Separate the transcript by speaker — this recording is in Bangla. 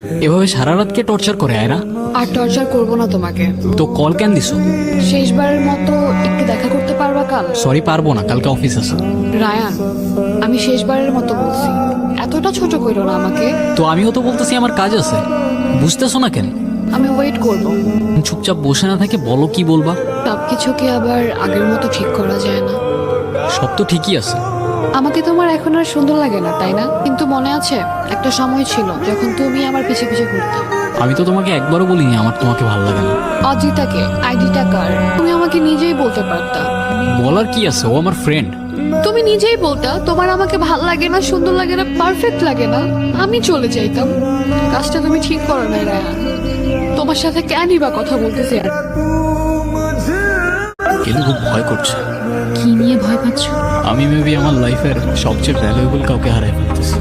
Speaker 1: এভাবে সারা রাতকে টর্চার করে আয়রা।
Speaker 2: আর টর্চার করব না তোমাকে।
Speaker 1: তো কল কেন দিছো?
Speaker 2: শেষবারের মতো একটু দেখা করতে পারবা কাল?
Speaker 1: সরি, পারবো না, কালকে অফিস আছে।
Speaker 2: রায়ান, আমি শেষবারের মতো বলছি, এতটা ছোট কইরো না আমাকে।
Speaker 1: তো আমিও তো বলতেছি আমার কাজ আছে, বুঝতেছো না কেন?
Speaker 2: আমি ওয়েট করব।
Speaker 1: চুপচাপ বসে না থাকে বলো কি বলবা।
Speaker 2: সবকিছুকে আবার আগের মতো ঠিক করা যায় না।
Speaker 1: সব তো ঠিকই আছে।
Speaker 2: আমাকে তোমার এখন আর সুন্দর লাগে না, তাই না? কিন্তু মনে আছে একটা সময় ছিল যখন তুমি আমার পিছে পিছে ঘুরতে।
Speaker 1: আমি তো তোমাকে একবারও বলিনি আমার তোমাকে ভালো লাগে না।
Speaker 2: অজিতাকে আইডিটা কার তুমি আমাকে নিজেই বলতে পারতা।
Speaker 1: বলার কি আছে, ও আমার ফ্রেন্ড।
Speaker 2: তুমি নিজেই বলতা তোমার আমাকে ভাল লাগে না, সুন্দর লাগে না, পারফেক্ট লাগে না, আমি চলে যাইতাম। কাজটা তুমি ঠিক করো না রায়ান। তোমার সাথে কেনই বা কথা বলতেছি আর।
Speaker 1: কিন্তু খুব ভয় করছে।
Speaker 2: কি নিয়ে ভয় পাচ্ছ?
Speaker 1: আমি মেবি আমার লাইফের সবচেয়ে ভ্যালুয়েবল কাউকে হারাই ফেলতেছি।